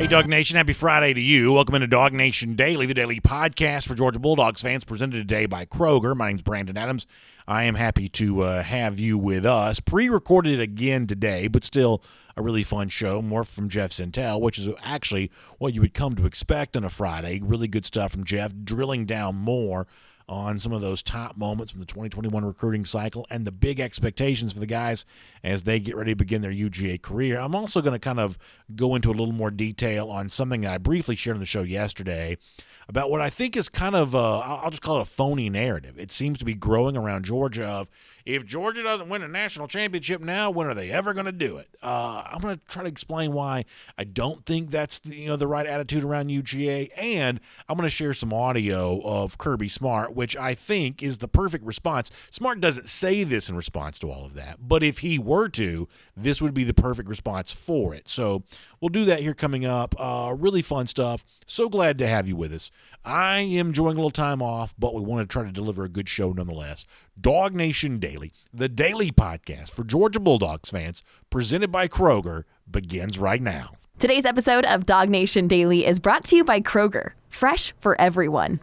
Hey, DawgNation, happy Friday to you. Welcome into DawgNation Daily, the daily podcast for Georgia Bulldogs fans, presented today by Kroger. My name's Brandon Adams. I am happy to have you with us. Pre-recorded again today, but still a really fun show. More from Jeff Sentel, which is actually what you would come to expect on a Friday. Really good stuff from Jeff, drilling down more on some of those top moments from the 2021 recruiting cycle and the big expectations for the guys as they get ready to begin their UGA career. I'm also going to kind of go into a little more detail on something that I briefly shared on the show yesterday about what I think is kind of I'll just call it a phony narrative. It seems to be growing around Georgia of, if Georgia doesn't win a national championship now, when are they ever going to do it? I'm going to try to explain why I don't think that's the right attitude around UGA, and I'm going to share some audio of Kirby Smart, which I think is the perfect response. Smart doesn't say this in response to all of that, but if he were to, this would be the perfect response for it. So we'll do that here coming up. Really fun stuff. So glad to have you with us. I am enjoying a little time off, but we want to try to deliver a good show nonetheless. DawgNation Daily, the daily podcast for Georgia Bulldogs fans, presented by Kroger, begins right now. Today's episode of DawgNation Daily is brought to you by Kroger, fresh for everyone.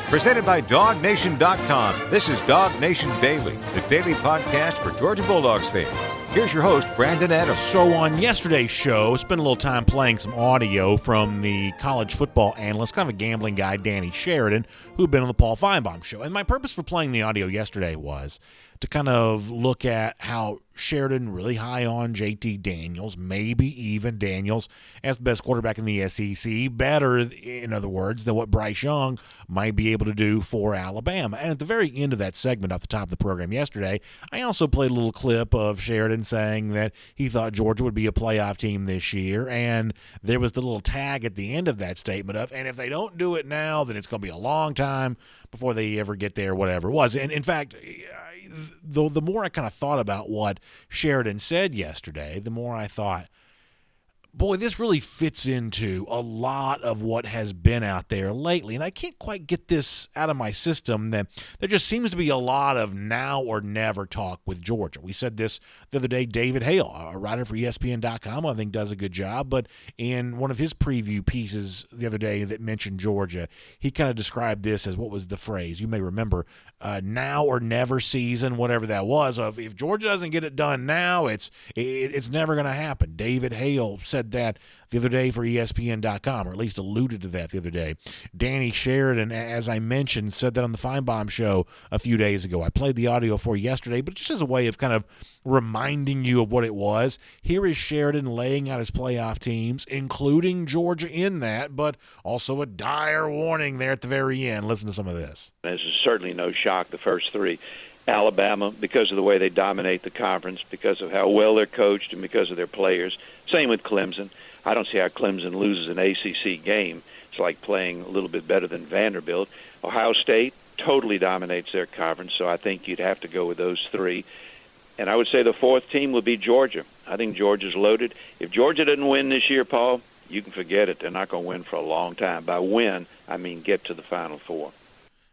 Presented by DawgNation.com, this is DawgNation Daily, the daily podcast for Georgia Bulldogs fans. Here's your host, Brandon Adams. So on yesterday's show, spent a little time playing some audio from the college football analyst, kind of a gambling guy, Danny Sheridan, who'd been on the Paul Feinbaum show. And my purpose for playing the audio yesterday was to kind of look at how Sheridan really high on JT Daniels, maybe even Daniels as the best quarterback in the SEC, better, in other words, than what Bryce Young might be able to do for Alabama. And at the very end of that segment off the top of the program yesterday, I also played a little clip of Sheridan saying that he thought Georgia would be a playoff team this year, and there was the little tag at the end of that statement of, and if they don't do it now, then it's going to be a long time before they ever get there, whatever it was. And in fact, the more I kind of thought about what Sheridan said yesterday, the more I thought, boy, this really fits into a lot of what has been out there lately. And I can't quite get this out of my system that there just seems to be a lot of now or never talk with Georgia. We said this the other day. David Hale, a writer for ESPN.com, I think does a good job. But in one of his preview pieces the other day that mentioned Georgia, he kind of described this as, what was the phrase? You may remember, now or never season, whatever that was, of if Georgia doesn't get it done now, it's never going to happen. David Hale said that the other day for ESPN.com, or at least alluded to that the other day. Danny Sheridan, as I mentioned, said that on the Feinbaum show a few days ago. I played the audio for you yesterday, but just as a way of kind of reminding you of what it was, here is Sheridan laying out his playoff teams, including Georgia in that, but also a dire warning there at the very end. Listen to some of this. This is certainly no shock, the first three. Alabama, because of the way they dominate the conference, because of how well they're coached, and because of their players. Same with Clemson. I don't see how Clemson loses an ACC game. It's like playing a little bit better than Vanderbilt. Ohio State totally dominates their conference, so I think you'd have to go with those three. And I would say the fourth team would be Georgia. I think Georgia's loaded. If Georgia doesn't win this year, Paul, you can forget it. They're not going to win for a long time. By win, I mean get to the Final Four.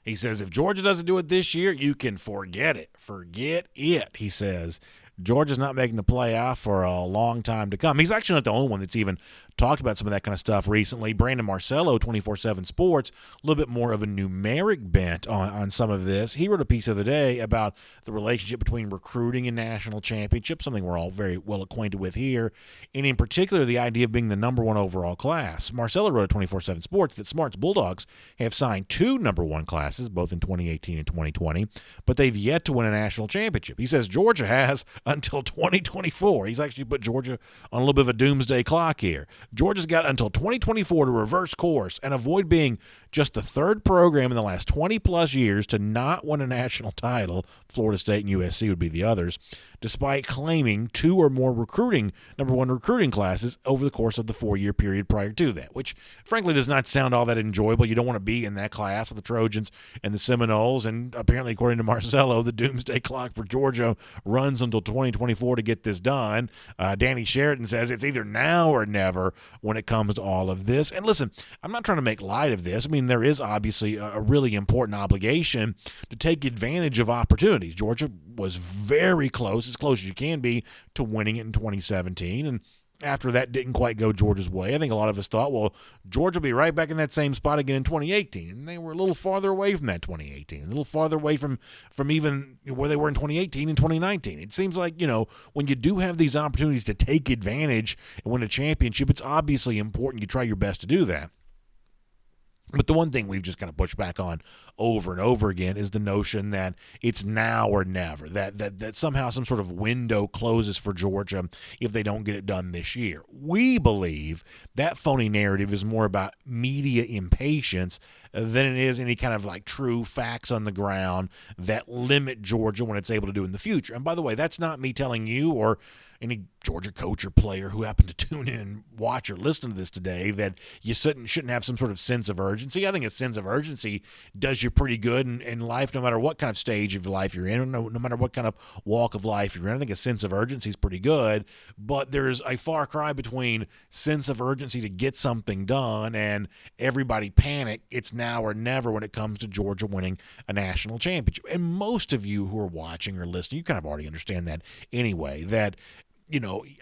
He says if Georgia doesn't do it this year, you can forget it. Forget it, he says. Georgia's not making the playoff for a long time to come. He's actually not the only one that's even talked about some of that kind of stuff recently. Brandon Marcello, 24/7 Sports, a little bit more of a numeric bent on some of this. He wrote a piece the other day about the relationship between recruiting and national championships, something we're all very well acquainted with here, and in particular the idea of being the number one overall class. Marcello wrote at 24/7 Sports that Smart's Bulldogs have signed 2 number one classes, both in 2018 and 2020, but they've yet to win a national championship. He says Georgia has until 2024. He's actually put Georgia on a little bit of a doomsday clock here. Georgia's got until 2024 to reverse course and avoid being just the third program in the last 20-plus years to not win a national title. Florida State and USC would be the others, despite claiming 2 or more number one recruiting classes over the course of the 4-year period prior to that, which frankly does not sound all that enjoyable. You don't want to be in that class with the Trojans and the Seminoles, and apparently, according to Marcello, the doomsday clock for Georgia runs until 2024 to get this done. Danny Sheridan says it's either now or never when it comes to all of this. And listen, I'm not trying to make light of this. I mean, there is obviously a really important obligation to take advantage of opportunities. Georgia was very close, as close as you can be, to winning it in 2017, and after that didn't quite go Georgia's way. I think a lot of us thought, well, Georgia will be right back in that same spot again in 2018. And they were a little farther away from that 2018, a little farther away from even where they were in 2018 and 2019. It seems like, when you do have these opportunities to take advantage and win a championship, it's obviously important you try your best to do that. But the one thing we've just kind of pushed back on over and over again is the notion that it's now or never, that somehow some sort of window closes for Georgia if they don't get it done this year. We believe that phony narrative is more about media impatience than it is any kind of like true facts on the ground that limit Georgia when it's able to do in the future. And by the way, that's not me telling you or any Georgia coach or player who happened to tune in and watch or listen to this today that you shouldn't have some sort of sense of urgency. I think a sense of urgency does you pretty good in life, no matter what kind of stage of life you're in, no matter what kind of walk of life you're in. I think a sense of urgency is pretty good, but there's a far cry between sense of urgency to get something done and everybody panic. It's now or never when it comes to Georgia winning a national championship. And most of you who are watching or listening, you kind of already understand that anyway, that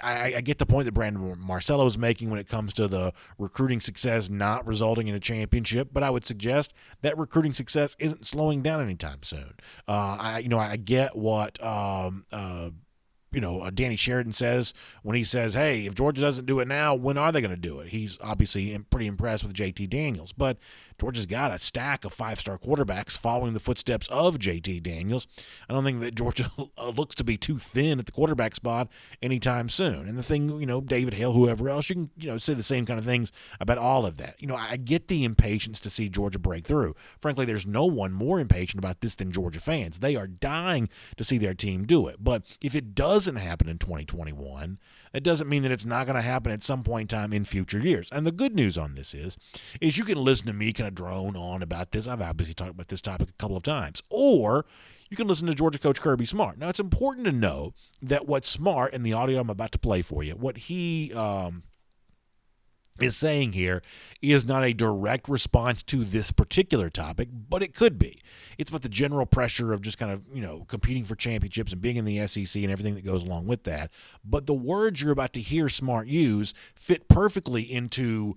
I get the point that Brandon Marcello is making when it comes to the recruiting success not resulting in a championship, but I would suggest that recruiting success isn't slowing down anytime soon. I get what Danny Sheridan says when he says, hey, if Georgia doesn't do it now, when are they going to do it? He's obviously pretty impressed with JT Daniels, but Georgia's got a stack of five-star quarterbacks following the footsteps of JT Daniels. I don't think that Georgia looks to be too thin at the quarterback spot anytime soon. And the thing, David Hale, whoever else, you can, say the same kind of things about all of that. I get the impatience to see Georgia break through. Frankly, there's no one more impatient about this than Georgia fans. They are dying to see their team do it. But if it doesn't happen in 2021, that doesn't mean that it's not going to happen at some point in time in future years. And the good news on this is you can listen to me kind of drone on about this. I've obviously talked about this topic a couple of times. Or you can listen to Georgia coach Kirby Smart. Now, it's important to know that what Smart, in the audio I'm about to play for you, what he is saying here is not a direct response to this particular topic, but it could be. It's about the general pressure of just kind of, competing for championships and being in the SEC and everything that goes along with that. But the words you're about to hear Smart use fit perfectly into,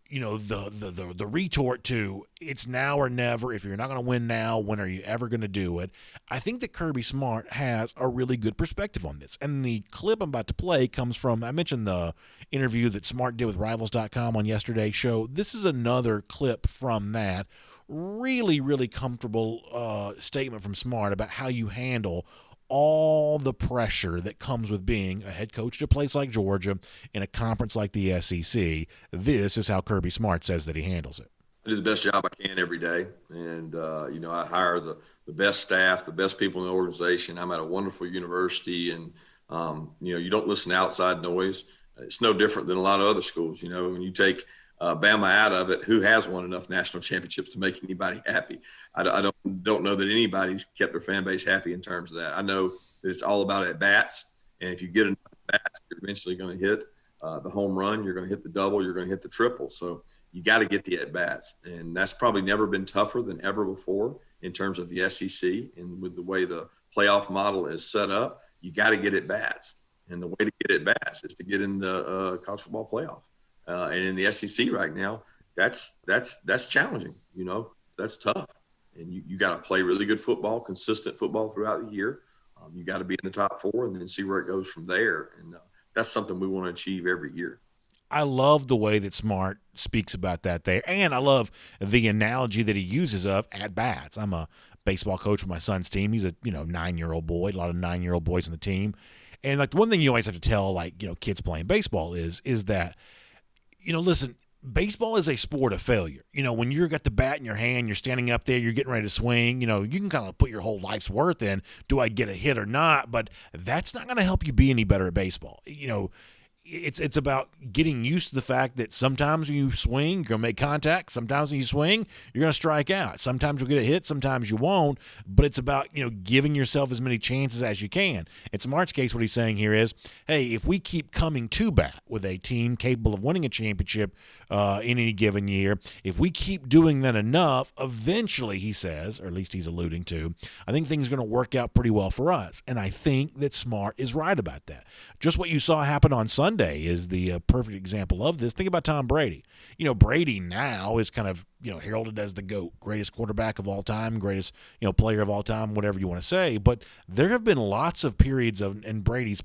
the retort to it's now or never. If you're not going to win now, when are you ever going to do it? I think that Kirby Smart has a really good perspective on this. And the clip I'm about to play comes from, I mentioned the interview that Smart did with Rivals.com on yesterday's show. This is another clip from that. Really, really comfortable statement from Smart about how you handle all the pressure that comes with being a head coach at a place like Georgia in a conference like the SEC. This is how Kirby Smart says that he handles it. I do the best job I can every day. And, I hire the best staff, the best people in the organization. I'm at a wonderful university and, you don't listen to outside noise. It's no different than a lot of other schools. When you take Bama out of it, who has won enough national championships to make anybody happy? I don't know that anybody's kept their fan base happy in terms of that. I know that it's all about at-bats, and if you get enough at-bats, you're eventually going to hit the home run, you're going to hit the double, you're going to hit the triple. So you got to get the at-bats, and that's probably never been tougher than ever before in terms of the SEC. And with the way the playoff model is set up, you got to get at-bats. And the way to get at-bats is to get in the college football playoff. And in the SEC right now, that's challenging. That's tough. And you got to play really good football, consistent football throughout the year. You got to be in the top four and then see where it goes from there. And that's something we want to achieve every year. I love the way that Smart speaks about that there. And I love the analogy that he uses of at-bats. I'm a baseball coach for my son's team. He's a 9-year-old boy, a lot of 9-year-old boys on the team. And like the one thing you always have to tell kids playing baseball is that, listen, baseball is a sport of failure. When you've got the bat in your hand, you're standing up there, you're getting ready to swing, you can kind of put your whole life's worth in, do I get a hit or not? But that's not going to help you be any better at baseball. It's about getting used to the fact that sometimes when you swing, you're going to make contact. Sometimes when you swing, you're going to strike out. Sometimes you'll get a hit, sometimes you won't. But it's about, giving yourself as many chances as you can. In Smart's case, what he's saying here is, hey, if we keep coming to bat with a team capable of winning a championship in any given year, if we keep doing that enough, eventually, he says, or at least he's alluding to, I think things are going to work out pretty well for us. And I think that Smart is right about that. Just what you saw happen on Sunday Sunday is the perfect example of this. Think about Tom Brady. Brady now is kind of, heralded as the GOAT, greatest quarterback of all time, greatest, player of all time, whatever you want to say. But there have been lots of periods in Brady's,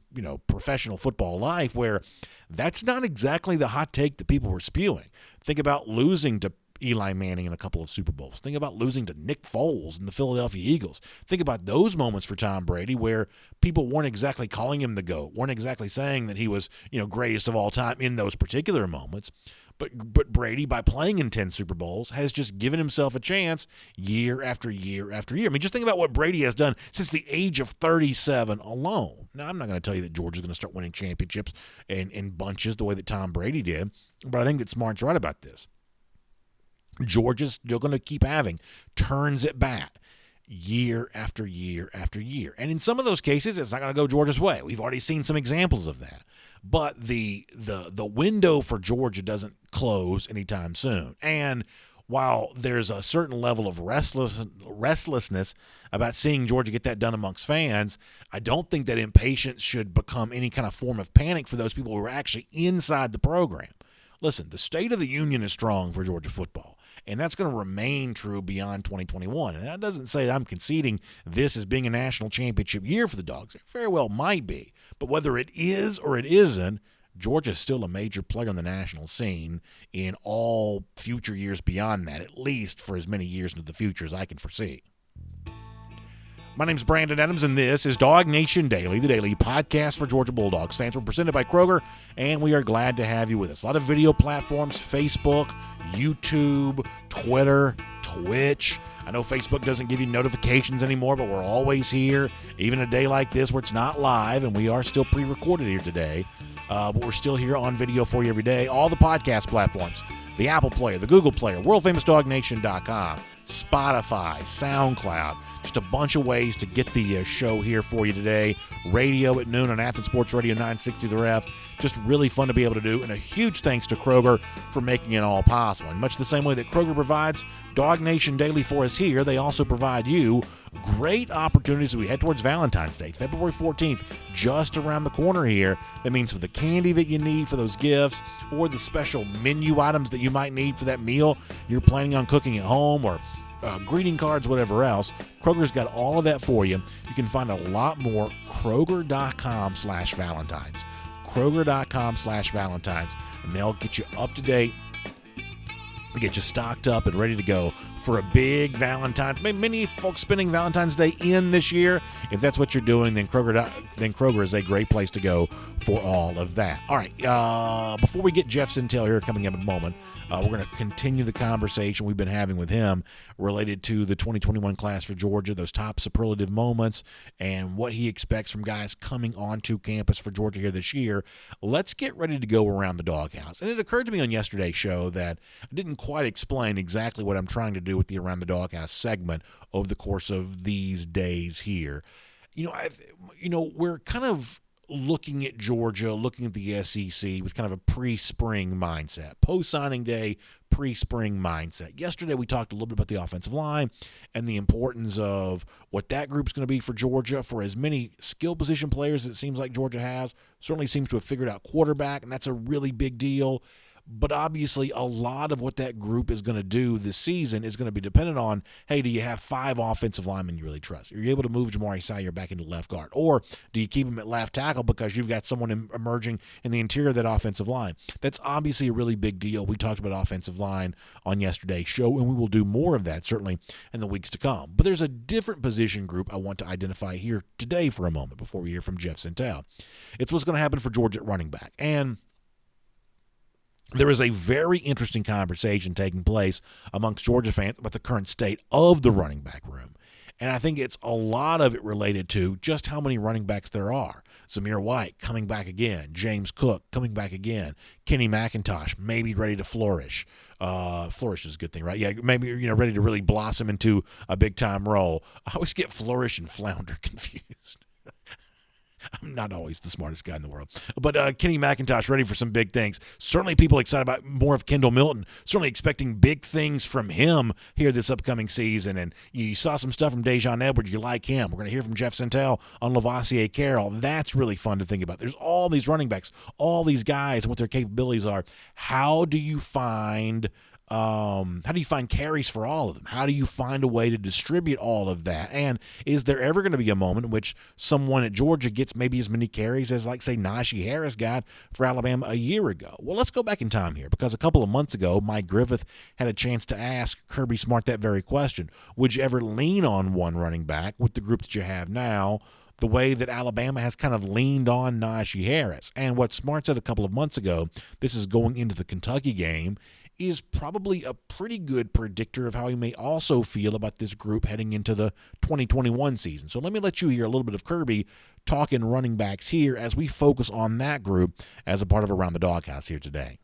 professional football life where that's not exactly the hot take that people were spewing. Think about losing to Eli Manning in a couple of Super Bowls. Think about losing to Nick Foles and the Philadelphia Eagles. Think about those moments for Tom Brady where people weren't exactly calling him the GOAT, weren't exactly saying that he was, greatest of all time in those particular moments. But Brady, by playing in 10 Super Bowls, has just given himself a chance year after year after year. I mean, just think about what Brady has done since the age of 37 alone. Now, I'm not going to tell you that Georgia's going to start winning championships in bunches the way that Tom Brady did, but I think that Smart's right about this. Georgia's still going to keep having turns at bat year after year after year. And in some of those cases, it's not going to go Georgia's way. We've already seen some examples of that. But the window for Georgia doesn't close anytime soon. And while there's a certain level of restlessness about seeing Georgia get that done amongst fans, I don't think that impatience should become any kind of form of panic for those people who are actually inside the program. Listen, the state of the union is strong for Georgia football, and that's going to remain true beyond 2021. And that doesn't say that I'm conceding this as being a national championship year for the Dogs. It very well might be. But whether it is or it isn't, Georgia is still a major player on the national scene in all future years beyond that, at least for as many years into the future as I can foresee. My name's Brandon Adams, and this is DawgNation Daily, the daily podcast for Georgia Bulldogs fans. We're presented by Kroger, and we are glad to have you with us. A lot of video platforms, Facebook, YouTube, Twitter, Twitch. I know Facebook doesn't give you notifications anymore, but we're always here, even a day like this where it's not live, and we are still pre-recorded here today. But we're still here on video for you every day. All the podcast platforms, the Apple Player, the Google Player, worldfamousDawgNation.com, Spotify, SoundCloud. Just a bunch of ways to get the show here for you today. Radio at noon on Athens Sports Radio 960 The Ref. Just really fun to be able to do. And a huge thanks to Kroger for making it all possible. In much the same way that Kroger provides DawgNation Daily for us here, they also provide you great opportunities as we head towards Valentine's Day, February 14th, just around the corner here. That means for the candy that you need for those gifts or the special menu items that you might need for that meal you're planning on cooking at home, or greeting cards, whatever else. Kroger's got all of that for you. You can find a lot more Kroger.com/Valentines. Kroger.com/Valentines. And they'll get you up to date, get you stocked up and ready to go for a big Valentine's. Many folks spending Valentine's Day in this year. If that's what you're doing, then Kroger is a great place to go for all of that. All right, before we get Jeff Sentel here coming up in a moment, we're going to continue the conversation we've been having with him related to the 2021 class for Georgia, those top superlative moments, and what he expects from guys coming onto campus for Georgia here this year. Let's get ready to go around the doghouse. And it occurred to me on yesterday's show that I didn't quite explain exactly what I'm trying to do with the Around the Doghouse segment over the course of these days here. We're kind of looking at Georgia, looking at the SEC with kind of a pre-spring mindset, post-signing day, pre-spring mindset. Yesterday we talked a little bit about the offensive line and the importance of what that group's going to be for Georgia. For as many skill position players as it seems like Georgia has, certainly seems to have figured out quarterback, and that's a really big deal. But obviously a lot of what that group is going to do this season is going to be dependent on, hey, do you have 5 offensive linemen you really trust? Are you able to move Jamari Syer back into left guard? Or do you keep him at left tackle because you've got someone emerging in the interior of that offensive line? That's obviously a really big deal. We talked about offensive line on yesterday's show, and we will do more of that certainly in the weeks to come. But there's a different position group I want to identify here today for a moment before we hear from Jeff Sentel. It's what's going to happen for Georgia at running back. And there is a very interesting conversation taking place amongst Georgia fans about the current state of the running back room. And I think it's a lot of it related to just how many running backs there are. Zamir White coming back again. James Cook coming back again. Kenny McIntosh maybe ready to flourish. Flourish is a good thing, right? Yeah, maybe ready to really blossom into a big-time role. I always get flourish and flounder confused. I'm not always the smartest guy in the world. But Kenny McIntosh ready for some big things. Certainly people excited about more of Kendall Milton. Certainly expecting big things from him here this upcoming season. And you saw some stuff from Dejon Edwards. You like him. We're going to hear from Jeff Sentel on Lavossier Carroll. That's really fun to think about. There's all these running backs, all these guys and what their capabilities are. How do you find carries for all of them? How do you find a way to distribute all of that? And is there ever going to be a moment in which someone at Georgia gets maybe as many carries as, like, say, Najee Harris got for Alabama a year ago? Well, let's go back in time here, because a couple of months ago, Mike Griffith had a chance to ask Kirby Smart that very question. Would you ever lean on one running back with the group that you have now, the way that Alabama has kind of leaned on Najee Harris? And what Smart said a couple of months ago, this is going into the Kentucky game, is probably a pretty good predictor of how he may also feel about this group heading into the 2021 season. So let me let you hear a little bit of Kirby talking running backs here as we focus on that group as a part of Around the Doghouse here today.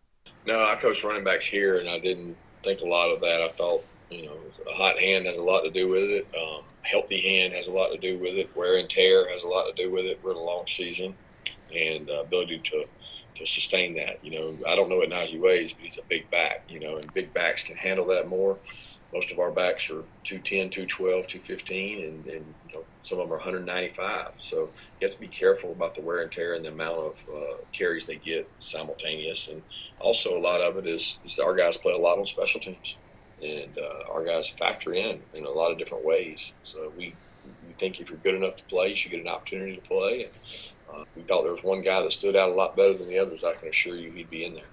No, I coached running backs here, and I didn't think a lot of that. I thought, a hot hand has a lot to do with it. Healthy hand has a lot to do with it. Wear and tear has a lot to do with it. We're in a long season, and ability to sustain that. I don't know what Najee weighs, but he's a big back, and big backs can handle that more. Most of our backs are 210, 212, 215, and some of them are 195. So you have to be careful about the wear and tear and the amount of carries they get simultaneous. And also a lot of it is our guys play a lot on special teams, and our guys factor in a lot of different ways. So we think if you're good enough to play, you should get an opportunity to play. And, we thought there was one guy that stood out a lot better than the others. I can assure you he'd be in there.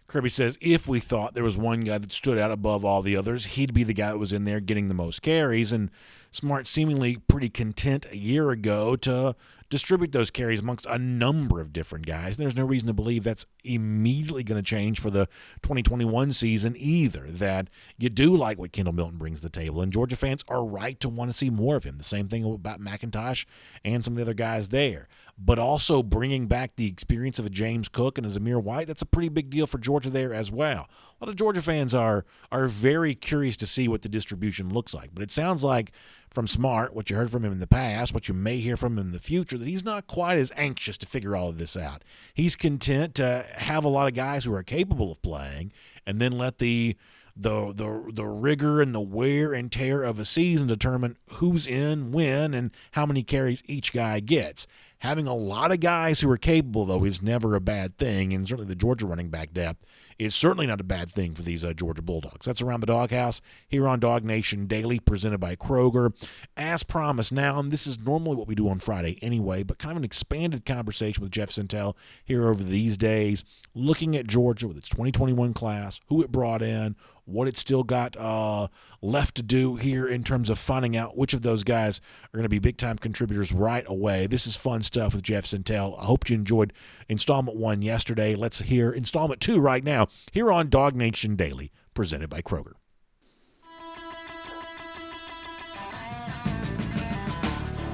Kirby says if we thought there was one guy that stood out above all the others, he'd be the guy that was in there getting the most carries. And Smart seemingly pretty content a year ago to distribute those carries amongst a number of different guys. And there's no reason to believe that's immediately going to change for the 2021 season either, that you do like what Kendall Milton brings to the table. And Georgia fans are right to want to see more of him. The same thing about McIntosh and some of the other guys there. But also bringing back the experience of a James Cook and a Zamir White, that's a pretty big deal for Georgia there as well. A lot of Georgia fans are very curious to see what the distribution looks like. But it sounds like from Smart, what you heard from him in the past, what you may hear from him in the future, that he's not quite as anxious to figure all of this out. He's content to have a lot of guys who are capable of playing and then let the rigor and the wear and tear of a season determine who's in, when, and how many carries each guy gets. Having a lot of guys who are capable, though, is never a bad thing, and certainly the Georgia running back depth is certainly not a bad thing for these Georgia Bulldogs. That's Around the Doghouse here on DawgNation Daily, presented by Kroger. As promised now, and this is normally what we do on Friday anyway, but kind of an expanded conversation with Jeff Sentel here over these days, looking at Georgia with its 2021 class, who it brought in, what it's still got left to do here in terms of finding out which of those guys are going to be big-time contributors right away. This is fun stuff with Jeff Sentel. I hope you enjoyed Installment 1 yesterday. Let's hear Installment 2 right now here on DawgNation Daily, presented by Kroger.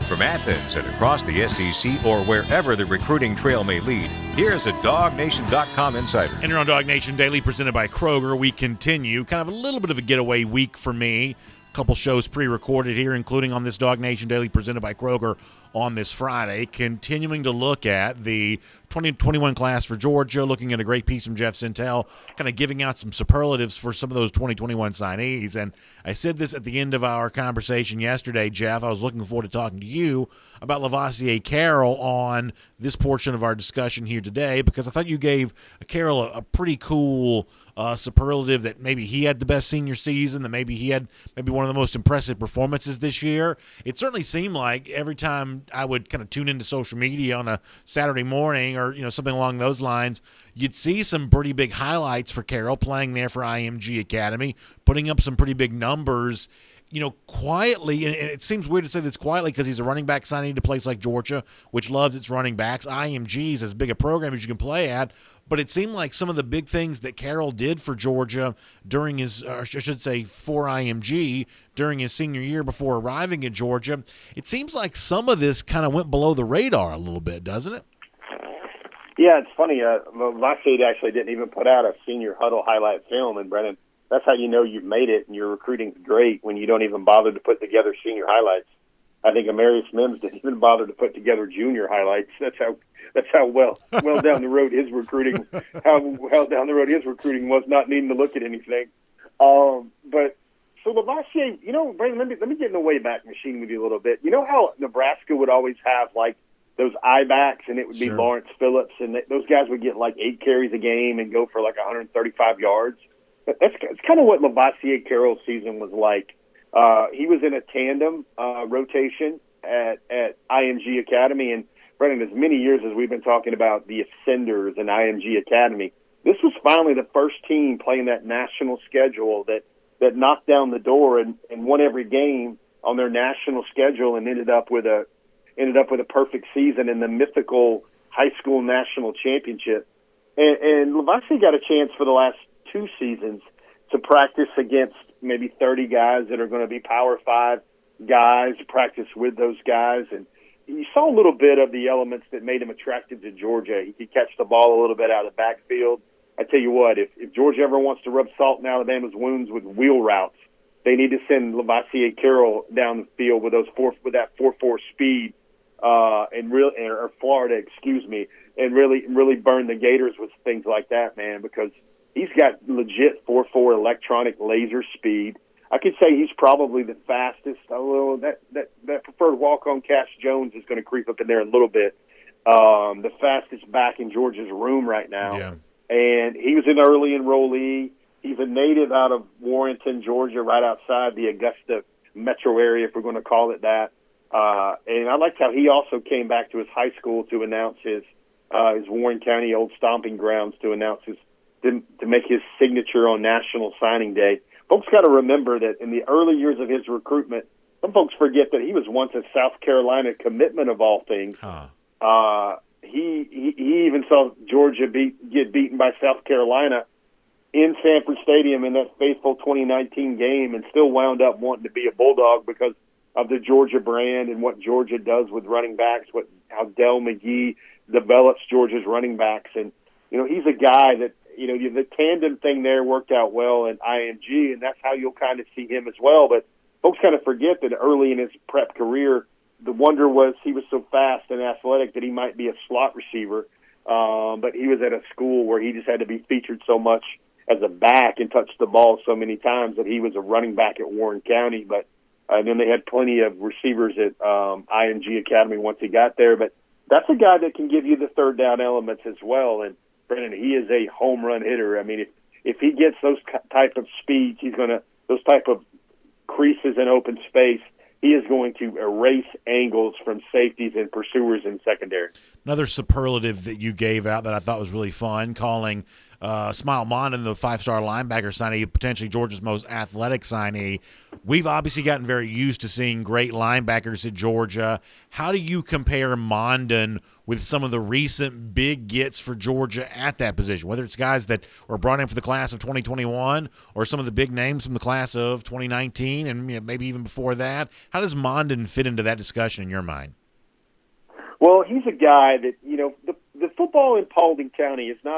From Athens and across the SEC or wherever the recruiting trail may lead, here's a DawgNation.com insider. And here on DawgNation Daily, presented by Kroger, we continue. Kind of a little bit of a getaway week for me. A couple shows pre-recorded here, including on this DawgNation Daily, presented by Kroger on this Friday. Continuing to look at the 2021 class for Georgia, looking at a great piece from Jeff Sentel, kind of giving out some superlatives for some of those 2021 signees. And I said this at the end of our conversation yesterday, Jeff. I was looking forward to talking to you about Lavossier Carroll on this portion of our discussion here today, because I thought you gave Carroll a pretty cool superlative that maybe he had the best senior season, that maybe he had one of the most impressive performances this year. It certainly seemed like every time I would kind of tune into social media on a Saturday morning or something along those lines, you'd see some pretty big highlights for Carroll playing there for IMG Academy, putting up some pretty big numbers, quietly. And it seems weird to say this quietly because he's a running back signing to a place like Georgia, which loves its running backs. IMG is as big a program as you can play at. But it seemed like some of the big things that Carroll did for Georgia during his, or I should say for IMG, during his senior year before arriving at Georgia, it seems like some of this kind of went below the radar a little bit, doesn't it? Yeah, it's funny. Lavossier actually didn't even put out a senior huddle highlight film, and Brennan, that's how you know you've made it and your recruiting's great when you don't even bother to put together senior highlights. I think Amarius Mims didn't even bother to put together junior highlights. That's how well down the road his recruiting was, not needing to look at anything. But so Lavossier, Brandon, let me get in the Wayback Machine with you a little bit. You know how Nebraska would always have like those I-backs, and it would be Lawrence Phillips, and those guys would get like 8 carries a game and go for like 135 yards. That's kind of what Lavossier Carroll's season was like. He was in a tandem rotation at IMG Academy, and Brendan, as many years as we've been talking about the Ascenders and IMG Academy, this was finally the first team playing that national schedule that knocked down the door and won every game on their national schedule and ended up with a perfect season in the mythical high school national championship. And Lavossier got a chance for the last 2 seasons to practice against maybe 30 guys that are going to be Power 5 guys, practice with those guys. And you saw a little bit of the elements that made him attractive to Georgia. He could catch the ball a little bit out of the backfield. I tell you what, if Georgia ever wants to rub salt in Alabama's wounds with wheel routes, they need to send Lavossier Carroll down the field with that 4.4 speed, or Florida, and really burn the Gators with things like that, man, because he's got legit 4.4 electronic laser speed. I could say he's probably the fastest, although that preferred walk-on Cash Jones is going to creep up in there a little bit. The fastest back in Georgia's room right now. Yeah. And he was an early enrollee. He's a native out of Warrenton, Georgia, right outside the Augusta metro area, if we're going to call it that. And I liked how he also came back to his high school to announce his Warren County old stomping grounds to make his signature on National Signing Day. Folks got to remember that in the early years of his recruitment, some folks forget that he was once a South Carolina commitment of all things. He even saw Georgia get beaten by South Carolina in Sanford Stadium in that faithful 2019 game, and still wound up wanting to be a Bulldog because of the Georgia brand and what Georgia does with running backs, how Del McGee develops Georgia's running backs. And, he's a guy that, the tandem thing there worked out well in IMG, and that's how you'll kind of see him as well. But folks kind of forget that early in his prep career, the wonder was he was so fast and athletic that he might be a slot receiver. But he was at a school where he just had to be featured so much as a back and touch the ball so many times that he was a running back at Warren County. But and then they had plenty of receivers at IMG Academy once he got there. But that's a guy that can give you the third down elements as well. And Brendan, he is a home run hitter. I mean, if he gets those type of speeds, those type of creases in open space, he is going to erase angles from safeties and pursuers in secondary. Another superlative that you gave out that I thought was really fun, calling Smile Mondin the 5-star linebacker signee, potentially Georgia's most athletic signee. We've obviously gotten very used to seeing great linebackers at Georgia. How do you compare Mondin with some of the recent big gets for Georgia at that position, whether it's guys that were brought in for the class of 2021 or some of the big names from the class of 2019 and maybe even before that? How does Mondin fit into that discussion in your mind? Well, he's a guy that, the football in Paulding County is a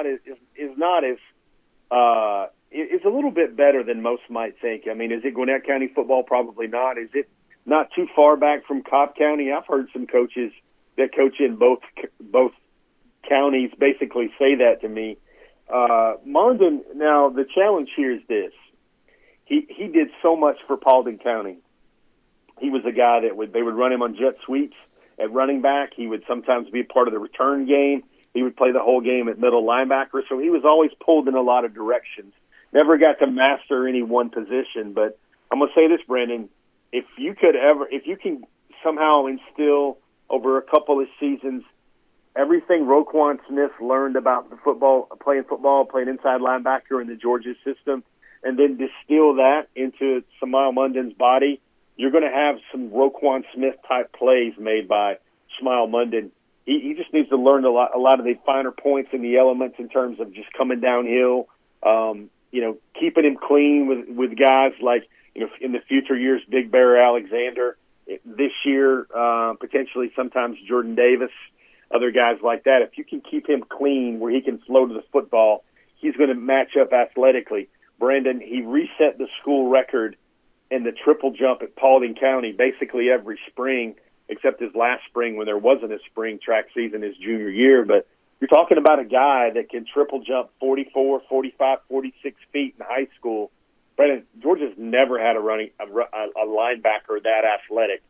little bit better than most might think. I mean, is it Gwinnett County football? Probably not. Is it not too far back from Cobb County? I've heard some coaches that coach in both counties basically say that to me. Mondin, now the challenge here is this. He did so much for Paulding County. He was a guy that they would run him on jet sweeps at running back. He would sometimes be a part of the return game. He would play the whole game at middle linebacker. So he was always pulled in a lot of directions. Never got to master any one position. But I'm going to say this, Brandon, if you can somehow instill over a couple of seasons everything Roquan Smith learned about playing inside linebacker in the Georgia system, and then distill that into Smile Mondin's body, you're going to have some Roquan Smith-type plays made by Smile Mondin. He just needs to learn a lot of the finer points and the elements in terms of just coming downhill, keeping him clean with guys like, in the future years, Big Bear Alexander. This year, potentially sometimes Jordan Davis, other guys like that. If you can keep him clean where he can flow to the football, he's going to match up athletically. Brandon, he reset the school record and the triple jump at Paulding County basically every spring, except his last spring when there wasn't a spring track season his junior year. But you're talking about a guy that can triple jump 44, 45, 46 feet in high school. Brandon, Georgia's never had a linebacker that athletic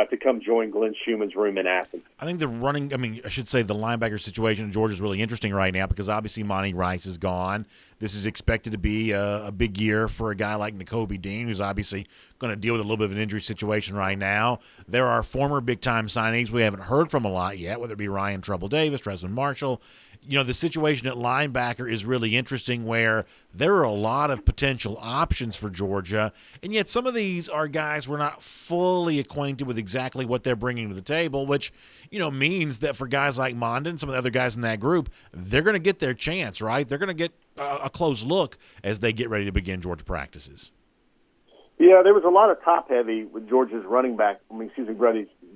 to come join Glenn Schumann's room in Athens. I think the linebacker situation in Georgia is really interesting right now because obviously Monty Rice is gone. This is expected to be a big year for a guy like Nakobe Dean, who's obviously going to deal with a little bit of an injury situation right now. There are former big-time signings we haven't heard from a lot yet, whether it be Ryan Trouble Davis, Tresman Marshall. You know, the situation at linebacker is really interesting where there are a lot of potential options for Georgia, and yet some of these are guys we're not fully acquainted with exactly what they're bringing to the table, which, you know, means that for guys like Mondon, some of the other guys in that group, they're going to get their chance, right? They're going to get a close look as they get ready to begin Georgia practices. Yeah, there was a lot of top-heavy with Georgia's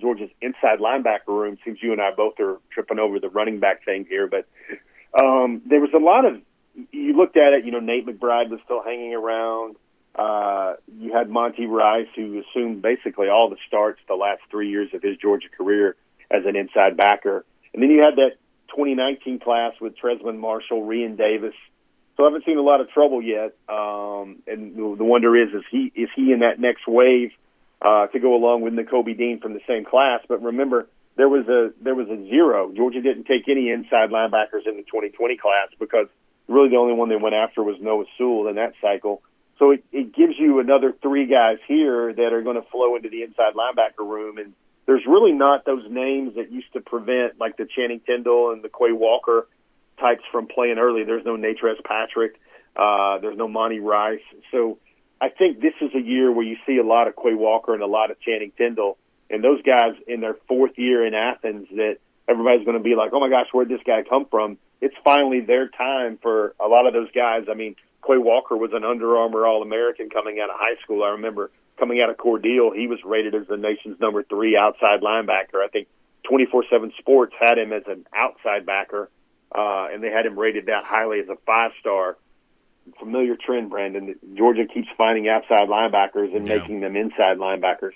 Georgia's inside linebacker room. Seems you and I both are tripping over the running back thing here, but there was a lot of, you looked at it, you know, Nate McBride was still hanging around. You had Monty Rice, who assumed basically all the starts the last 3 years of his Georgia career as an inside backer. And then you had that 2019 class with Tresman Marshall, Rian Davis. So I haven't seen a lot of trouble yet. And the wonder is he in that next wave to go along with Nakobe Dean from the same class? But remember, there was a zero. Georgia didn't take any inside linebackers in the 2020 class because really the only one they went after was Noah Sewell in that cycle. So it gives you another three guys here that are going to flow into the inside linebacker room. And there's really not those names that used to prevent, like the Channing Tindall and the Quay Walker types from playing early. There's no Natrez Patrick. There's no Monty Rice. So I think this is a year where you see a lot of Quay Walker and a lot of Channing Tindall. And those guys in their fourth year in Athens that everybody's going to be like, oh, my gosh, where'd this guy come from? It's finally their time for a lot of those guys. I mean, Quay Walker was an Under Armour All-American coming out of high school. I remember coming out of Cordele, he was rated as the nation's number 3 outside linebacker. I think 24/7 Sports had him as an outside backer, and they had him rated that highly as a 5-star. Familiar trend, Brandon. Georgia keeps finding outside linebackers and making them inside linebackers,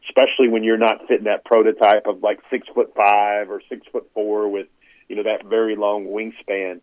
especially when you're not fitting that prototype of like 6'5" or 6'4" with, you know, that very long wingspan.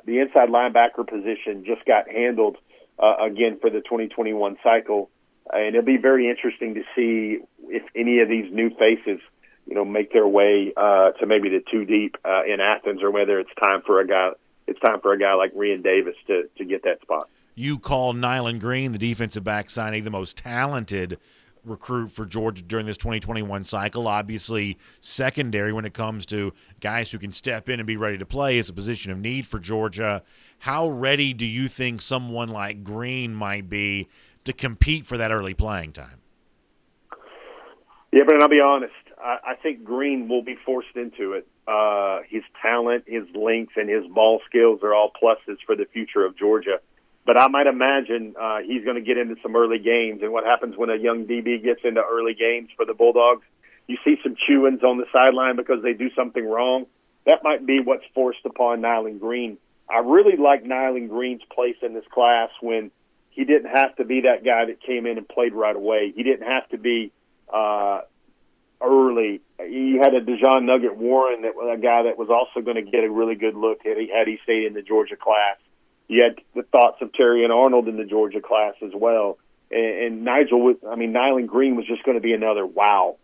The inside linebacker position just got handled again for the 2021 cycle, and it'll be very interesting to see if any of these new faces, you know, make their way to maybe the 2 deep in Athens, or whether it's time for a guy like Rian Davis to get that spot. You call Nyland Green, the defensive back signing, the most talented recruit for Georgia during this 2021 cycle. Obviously secondary when it comes to guys who can step in and be ready to play is a position of need for Georgia. How ready do you think someone like Green might be to compete for that early playing time? Yeah, but I'll be honest. I think Green will be forced into it. His talent, his length, and his ball skills are all pluses for the future of Georgia. But I might imagine he's going to get into some early games. And what happens when a young DB gets into early games for the Bulldogs? You see some chewings on the sideline because they do something wrong. That might be what's forced upon Nyland Green. I really like Nyland Green's place in this class when he didn't have to be that guy that came in and played right away. He didn't have to be early. You had a DeJohn Nugget Warren, that was a guy that was also going to get a really good look had he stayed in the Georgia class. You had the thoughts of Terry and Arnold in the Georgia class as well. And Nyland Green was just going to be another wow.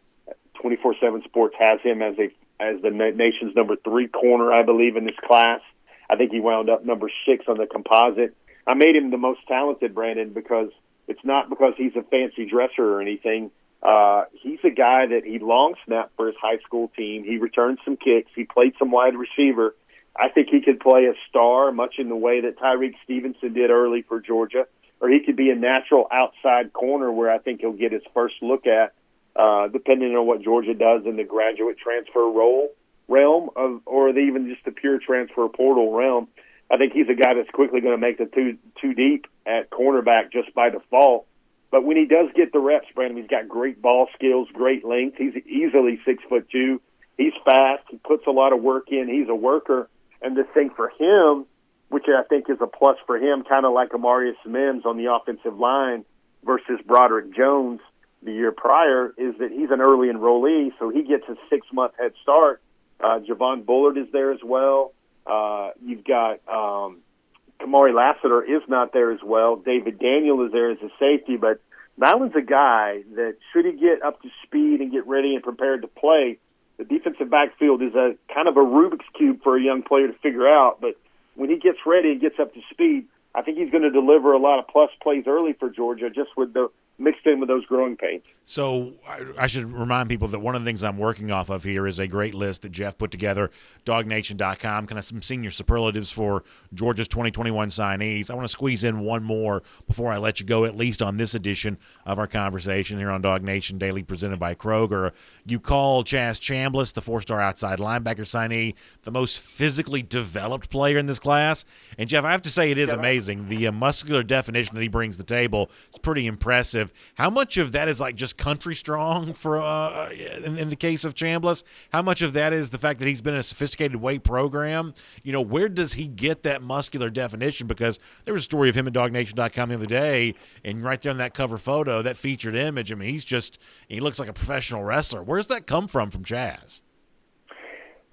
24/7 Sports has him as the nation's number 3 corner, I believe, in this class. I think he wound up number 6 on the composite. I made him the most talented, Brandon, because it's not because he's a fancy dresser or anything. He's a guy that he long snapped for his high school team. He returned some kicks. He played some wide receiver. I think he could play a star, much in the way that Tyreek Stevenson did early for Georgia, or he could be a natural outside corner where I think he'll get his first look at, depending on what Georgia does in the graduate transfer realm, or even just the pure transfer portal realm. I think he's a guy that's quickly going to make the two deep at cornerback just by default. But when he does get the reps, Brandon, he's got great ball skills, great length. He's easily 6'2". He's fast. He puts a lot of work in. He's a worker. And the thing for him, which I think is a plus for him, kind of like Amarius Mims on the offensive line versus Broderick Jones the year prior, is that he's an early enrollee, so he gets a 6-month head start. Javon Bullard is there as well. You've got Kamari Lassiter is not there as well. David Daniel is there as a safety, but Nyland's a guy that should he get up to speed and get ready and prepared to play, the defensive backfield is a kind of a Rubik's Cube for a young player to figure out. But when he gets ready and gets up to speed, I think he's going to deliver a lot of plus plays early for Georgia, just with the mixed in with those growing pains. So I should remind people that one of the things I'm working off of here is a great list that Jeff put together, DawgNation.com, kind of some senior superlatives for Georgia's 2021 signees. I want to squeeze in one more before I let you go, at least on this edition of our conversation here on DawgNation Daily, presented by Kroger. You call Chazz Chambliss, the 4-star outside linebacker signee, the most physically developed player in this class. And, Jeff, I have to say it is amazing. The muscular definition that he brings to the table is pretty impressive. How much of that is like just country strong for in the case of Chambliss? How much of that is the fact that he's been in a sophisticated weight program? You know, where does he get that muscular definition? Because there was a story of him at DawgNation.com the other day, and right there in that cover photo, that featured image, I mean, he looks like a professional wrestler. Where's that come from Chazz?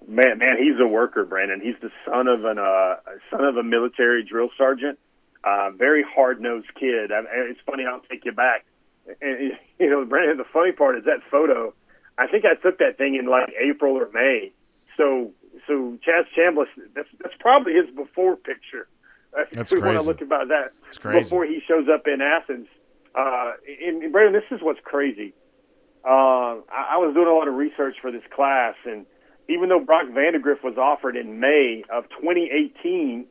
Man, he's a worker, Brandon. He's the son of a military drill sergeant. Very hard-nosed kid. It's funny, I'll take you back. And, you know, Brandon, the funny part is that photo, I think I took that thing in like April or May. So Chazz Chambliss, that's probably his before picture. That's we crazy. want to look about that Before he shows up in Athens. And Brandon, this is what's crazy. I was doing a lot of research for this class, and even though Brock Vandegrift was offered in May of 2018,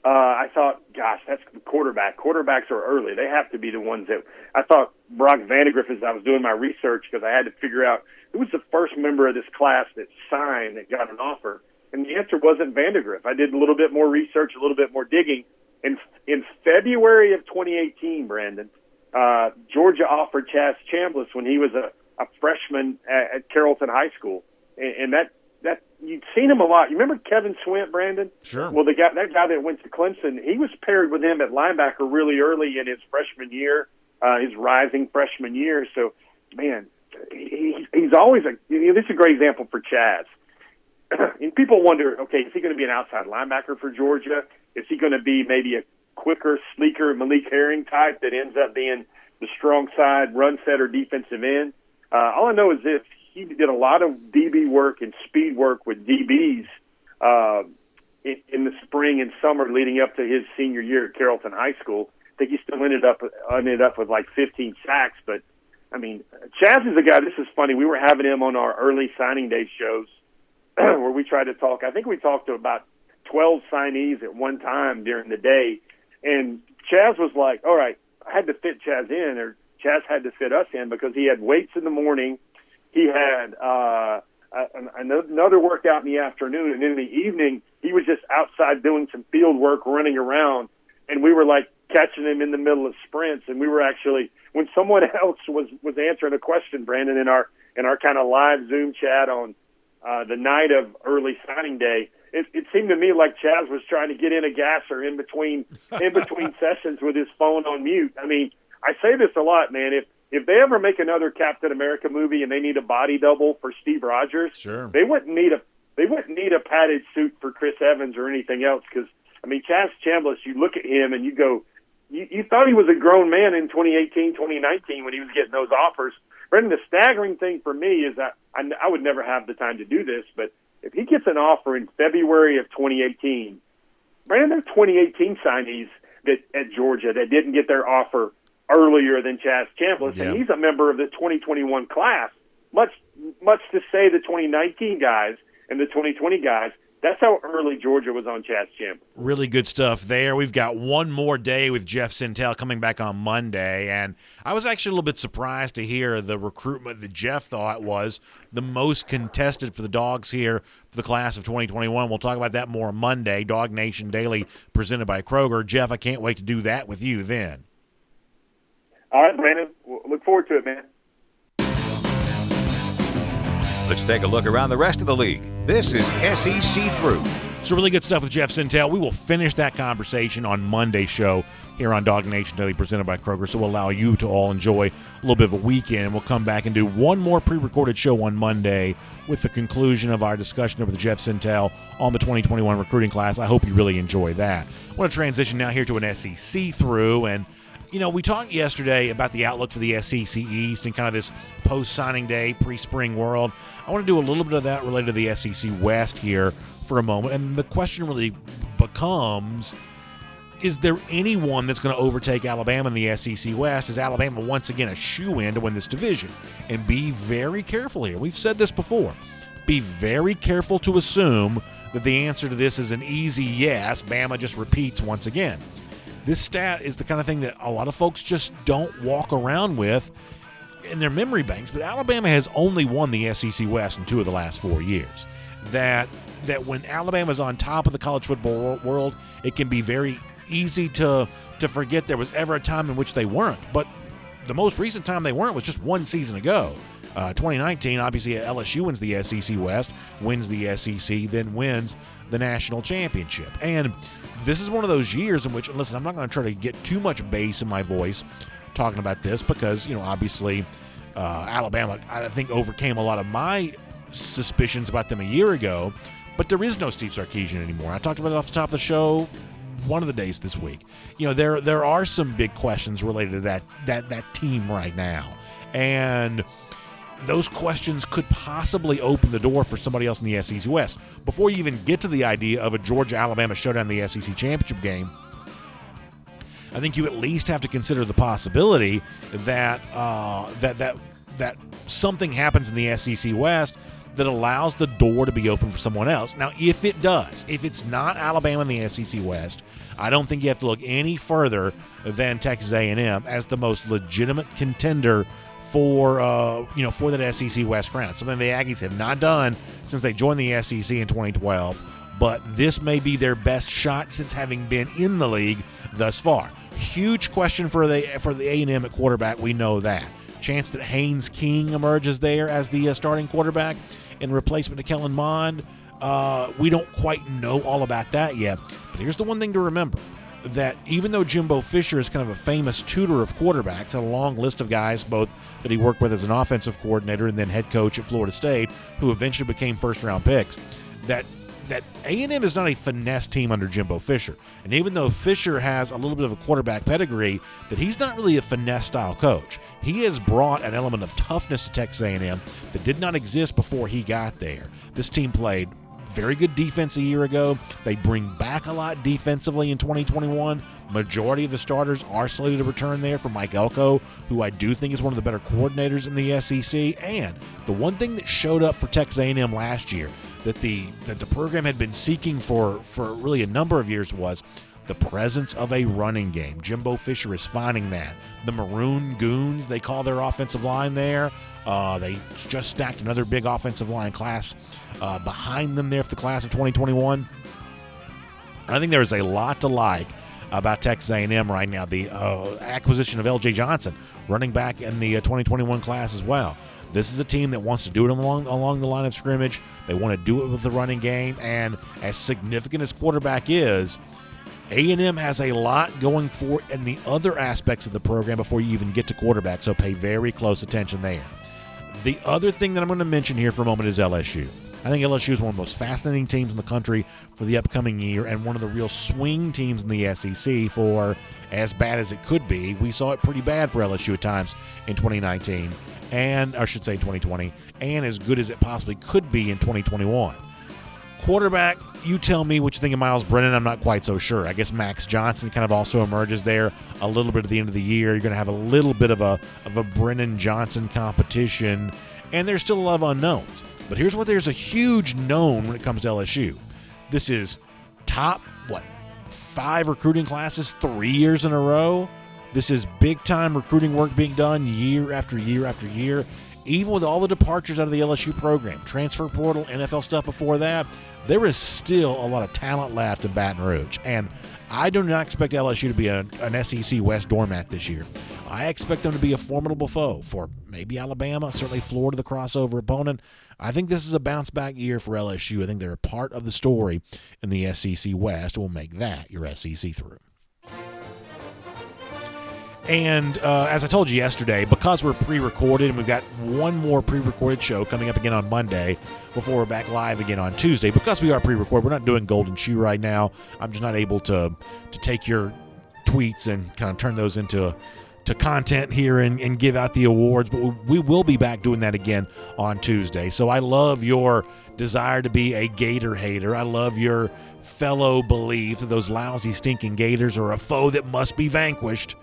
I thought, gosh, that's the quarterback. Quarterbacks are early. They have to be the ones that – I thought Brock Vandegrift, as I was doing my research, because I had to figure out who was the first member of this class that signed, that got an offer. And the answer wasn't Vandegrift. I did a little bit more research, a little bit more digging. In February of 2018, Brandon, Georgia offered Chazz Chambliss when he was a freshman at Carrollton High School. And that you'd seen him a lot. You remember Kevin Swint, Brandon? Sure. Well, that guy that went to Clemson, he was paired with him at linebacker really early in his freshman year, his rising freshman year. So, man, he's always this is a great example for Chazz. And people wonder, okay, is he going to be an outside linebacker for Georgia? Is he going to be maybe a quicker, sleeker Malik Herring type that ends up being the strong side run setter defensive end? All I know is this. He did a lot of DB work and speed work with DBs in the spring and summer leading up to his senior year at Carrollton High School. I think he still ended up with like 15 sacks. But, I mean, Chazz is a guy, this is funny, we were having him on our early signing day shows where we tried to talk. I think we talked to about 12 signees at one time during the day. And Chazz was like, all right, I had to fit Chazz in, or Chazz had to fit us in, because he had weights in the morning. He had another workout in the afternoon, and in the evening, he was just outside doing some field work, running around, and we were like catching him in the middle of sprints. And we were actually, when someone else was answering a question, Brandon, in our kind of live Zoom chat on the night of early signing day, it seemed to me like Chazz was trying to get in a gasser in between sessions with his phone on mute. I mean, I say this a lot, man. If they ever make another Captain America movie and they need a body double for Steve Rogers, sure, they wouldn't need a padded suit for Chris Evans or anything else. Because I mean, Chazz Chambliss, you look at him and you go, you thought he was a grown man in 2018, 2019 when he was getting those offers. Brendan, the staggering thing for me is that I would never have the time to do this, but if he gets an offer in February of 2018, Brandon, there are 2018 signees at Georgia that didn't get their offer earlier than Chazz Chambliss, and he's a member of the 2021 class. Much to say the 2019 guys and the 2020 guys, that's how early Georgia was on Chazz Chambliss. Really good stuff there. We've got one more day with Jeff Sentel coming back on Monday, and I was actually a little bit surprised to hear the recruitment that Jeff thought was the most contested for the Dogs here for the class of 2021. We'll talk about that more on Monday. DawgNation Daily presented by Kroger. Jeff, I can't wait to do that with you then. All right, Brandon. We'll look forward to it, man. Let's take a look around the rest of the league. This is SEC Through. So really good stuff with Jeff Sentel. We will finish that conversation on Monday's show here on DawgNation Daily presented by Kroger, so we'll allow you to all enjoy a little bit of a weekend. We'll come back and do one more pre-recorded show on Monday with the conclusion of our discussion over the Jeff Sentel on the 2021 recruiting class. I hope you really enjoy that. I want to transition now here to an SEC through, and we talked yesterday about the outlook for the SEC East and kind of this post-signing day, pre-spring world. I want to do a little bit of that related to the SEC West here for a moment. And the question really becomes, is there anyone that's going to overtake Alabama in the SEC West? Is Alabama once again a shoo-in to win this division? And be very careful here. We've said this before. Be very careful to assume that the answer to this is an easy yes. Bama just repeats once again. This stat is the kind of thing that a lot of folks just don't walk around with in their memory banks, but Alabama has only won the SEC West in 2 of the last 4 years. That when Alabama's on top of the college football world, it can be very easy to forget there was ever a time in which they weren't. But the most recent time they weren't was just 1 season ago. 2019, obviously LSU wins the SEC West, wins the SEC, then wins the national championship. And this is one of those years in which, listen, I'm not going to try to get too much bass in my voice talking about this because, obviously Alabama, I think, overcame a lot of my suspicions about them a year ago, but there is no Steve Sarkisian anymore. I talked about it off the top of the show one of the days this week. There are some big questions related to that team right now, and those questions could possibly open the door for somebody else in the SEC West. Before you even get to the idea of a Georgia-Alabama showdown in the SEC championship game, I think you at least have to consider the possibility that that something happens in the SEC West that allows the door to be open for someone else. Now, if it does, if it's not Alabama in the SEC West, I don't think you have to look any further than Texas A&M as the most legitimate contender for that SEC West crown. Something the Aggies have not done since they joined the SEC in 2012, but this may be their best shot since having been in the league thus far. Huge question for the A&M at quarterback. We know that. Chance that Haynes King emerges there as the starting quarterback in replacement to Kellen Mond. We don't quite know all about that yet. But here's the one thing to remember, that even though Jimbo Fisher is kind of a famous tutor of quarterbacks, and a long list of guys both that he worked with as an offensive coordinator and then head coach at Florida State, who eventually became first-round picks, that A&M is not a finesse team under Jimbo Fisher. And even though Fisher has a little bit of a quarterback pedigree, that he's not really a finesse-style coach. He has brought an element of toughness to Texas A&M that did not exist before he got there. This team played very good defense a year ago. They bring back a lot defensively in 2021. Majority of the starters are slated to return there for Mike Elko, who I do think is one of the better coordinators in the SEC. And the one thing that showed up for Texas A&M last year that the program had been seeking for really a number of years was the presence of a running game. Jimbo Fisher is finding that. The Maroon Goons, they call their offensive line there. They just stacked another big offensive line class behind them there for the class of 2021. I think there is a lot to like about Texas A&M right now. The acquisition of L.J. Johnson, running back in the 2021 class as well. This is a team that wants to do it along the line of scrimmage. They want to do it with the running game, and as significant as quarterback is, A&M has a lot going for it in the other aspects of the program before you even get to quarterback, so pay very close attention there. The other thing that I'm going to mention here for a moment is LSU. I think LSU is one of the most fascinating teams in the country for the upcoming year and one of the real swing teams in the SEC for as bad as it could be. We saw it pretty bad for LSU at times in 2019, and I should say 2020, and as good as it possibly could be in 2021. Quarterback, you tell me what you think of Miles Brennan. I'm not quite so sure. I guess Max Johnson kind of also emerges there a little bit at the end of the year. You're going to have a little bit of a Brennan-Johnson competition, and there's still a lot of unknowns. But here's what there's a huge known when it comes to LSU. This is top, 5 recruiting classes 3 years in a row. This is big-time recruiting work being done year after year after year. Even with all the departures out of the LSU program, transfer portal, NFL stuff before that, there is still a lot of talent left in Baton Rouge. And I do not expect LSU to be an SEC West doormat this year. I expect them to be a formidable foe for maybe Alabama, certainly Florida, the crossover opponent. I think this is a bounce-back year for LSU. I think they're a part of the story in the SEC West. Will make that your SEC through. And as I told you yesterday, because we're pre-recorded and we've got one more pre-recorded show coming up again on Monday before we're back live again on Tuesday, because we are pre-recorded, we're not doing Golden Shoe right now. I'm just not able to take your tweets and kind of turn those into content here and give out the awards, but we will be back doing that again on Tuesday. So I love your desire to be a Gator hater. I love your fellow belief that those lousy, stinking Gators are a foe that must be vanquished.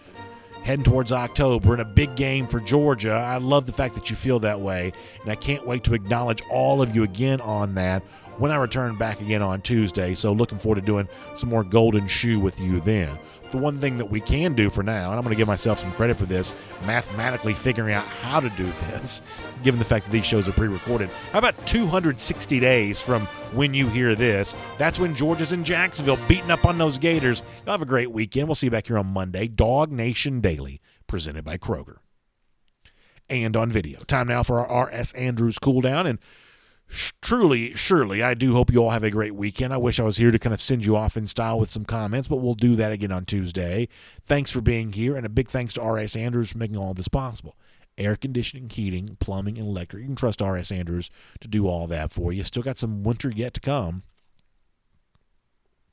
Heading towards October in a big game for Georgia. I love the fact that you feel that way, and I can't wait to acknowledge all of you again on that when I return back again on Tuesday. So looking forward to doing some more Golden Shoe with you then. The one thing that we can do for now, and I'm going to give myself some credit for this, mathematically figuring out how to do this, given the fact that these shows are pre-recorded. How about 260 days from when you hear this? That's when Georgia's in Jacksonville beating up on those Gators. You'll have a great weekend. We'll see you back here on Monday. DawgNation Daily, presented by Kroger. And on video. Time now for our R.S. Andrews cool down, and surely, I do hope you all have a great weekend. I wish I was here to kind of send you off in style with some comments, but we'll do that again on Tuesday. Thanks for being here, and a big thanks to R.S. Andrews for making all of this possible. Air conditioning, heating, plumbing, and electric. You can trust R.S. Andrews to do all that for you. Still got some winter yet to come.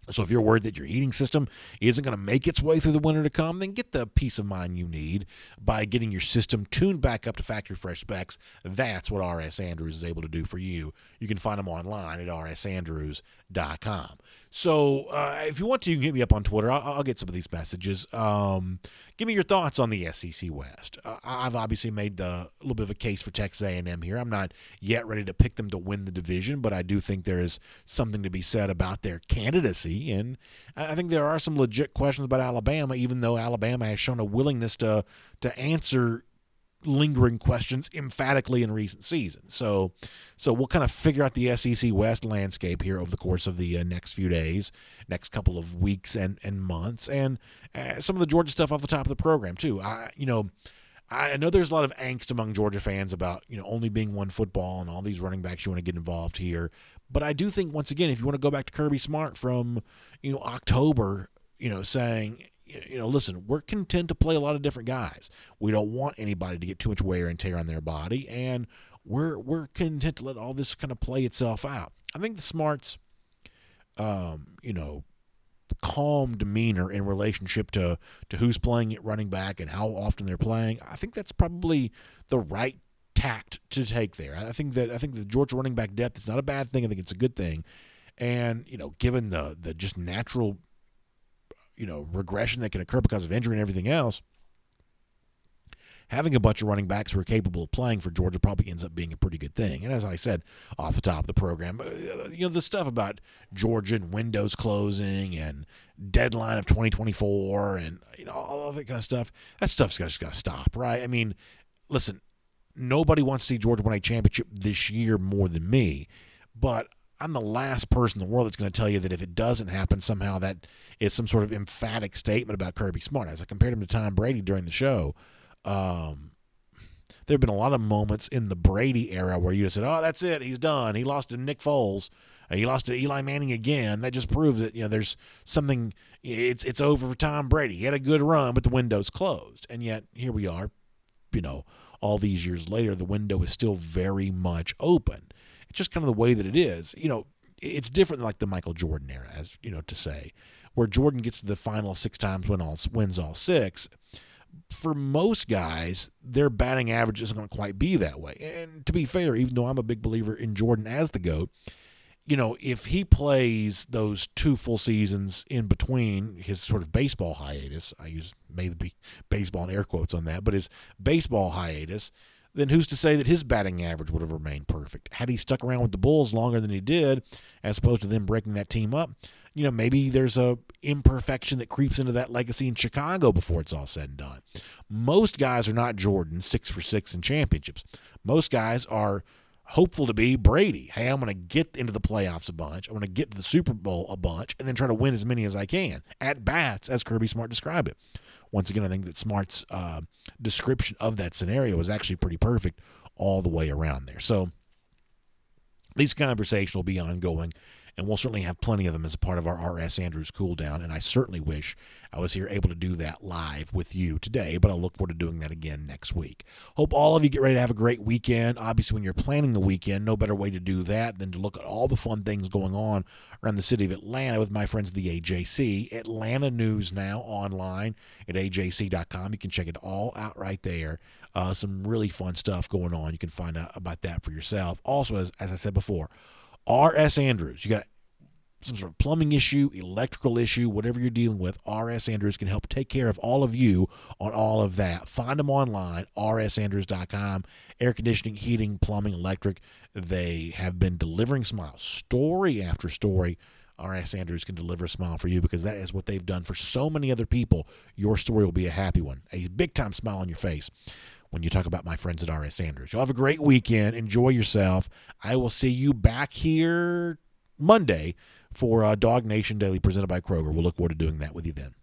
So if you're worried that your heating system isn't going to make its way through the winter to come, then get the peace of mind you need by getting your system tuned back up to factory fresh specs. That's what R.S. Andrews is able to do for you. You can find them online at rsandrews.com. So if you want to, you can hit me up on Twitter. I'll get some of these messages. Give me your thoughts on the SEC West. I've obviously made a little bit of a case for Texas A&M here. I'm not yet ready to pick them to win the division, but I do think there is something to be said about their candidacy. And I think there are some legit questions about Alabama, even though Alabama has shown a willingness to answer lingering questions emphatically in recent seasons. So we'll kind of figure out the SEC West landscape here over the course of the next few days, next couple of weeks and months, and some of the Georgia stuff off the top of the program too. I know there's a lot of angst among Georgia fans about only being one football and all these running backs you want to get involved here. But I do think, once again, if you want to go back to Kirby Smart from October, saying, listen, we're content to play a lot of different guys. We don't want anybody to get too much wear and tear on their body, and we're content to let all this kind of play itself out. I think the Smarts, calm demeanor in relationship to who's playing at running back and how often they're playing, I think that's probably the right tact to take there. I think the Georgia running back depth is not a bad thing. I think it's a good thing. And, given the just natural regression that can occur because of injury and everything else, having a bunch of running backs who are capable of playing for Georgia probably ends up being a pretty good thing. And as I said off the top of the program, the stuff about Georgia and windows closing and deadline of 2024 and all of that kind of stuff, that stuff's just got to stop, right? I mean, listen, nobody wants to see Georgia win a championship this year more than me, but I'm the last person in the world that's going to tell you that if it doesn't happen, somehow that is some sort of emphatic statement about Kirby Smart. As I compared him to Tom Brady during the show, there have been a lot of moments in the Brady era where you just said, oh, that's it, he's done. He lost to Nick Foles. He lost to Eli Manning again. That just proves that, there's something, it's over for Tom Brady. He had a good run, but the window's closed. And yet, here we are, all these years later, the window is still very much open. It's just kind of the way that it is. It's different than like the Michael Jordan era, as to say, where Jordan gets to the final 6 times, wins all 6. For most guys, their batting average isn't going to quite be that way. And to be fair, even though I'm a big believer in Jordan as the GOAT, if he plays those 2 full seasons in between his sort of baseball hiatus, I use maybe baseball in air quotes on that, but his baseball hiatus, then who's to say that his batting average would have remained perfect? Had he stuck around with the Bulls longer than he did, as opposed to them breaking that team up, maybe there's a imperfection that creeps into that legacy in Chicago before it's all said and done. Most guys are not Jordan 6 for 6 in championships. Most guys are hopeful to be Brady. Hey, I'm going to get into the playoffs a bunch. I'm going to get to the Super Bowl a bunch and then try to win as many as I can. At bats, as Kirby Smart described it. Once again, I think that Smart's description of that scenario is actually pretty perfect all the way around there. So these conversations will be ongoing, and we'll certainly have plenty of them as a part of our R.S. Andrews cool down, and I certainly wish I was here able to do that live with you today, but I look forward to doing that again next week. Hope all of you get ready to have a great weekend. Obviously, when you're planning the weekend, no better way to do that than to look at all the fun things going on around the city of Atlanta with my friends at the AJC. Atlanta News now online at ajc.com. You can check it all out right there. Some really fun stuff going on. You can find out about that for yourself. Also, as I said before, R.S. Andrews, you got some sort of plumbing issue, electrical issue, whatever you're dealing with, R.S. Andrews can help take care of all of you on all of that. Find them online, rsandrews.com. Air conditioning, heating, plumbing, electric. They have been delivering smiles, story after story. R.S. Andrews can deliver a smile for you because that is what they've done for so many other people. Your story will be a happy one, a big-time smile on your face when you talk about my friends at R.S. Andrews. You'll have a great weekend. Enjoy yourself. I will see you back here Monday for DawgNation Daily presented by Kroger. We'll look forward to doing that with you then.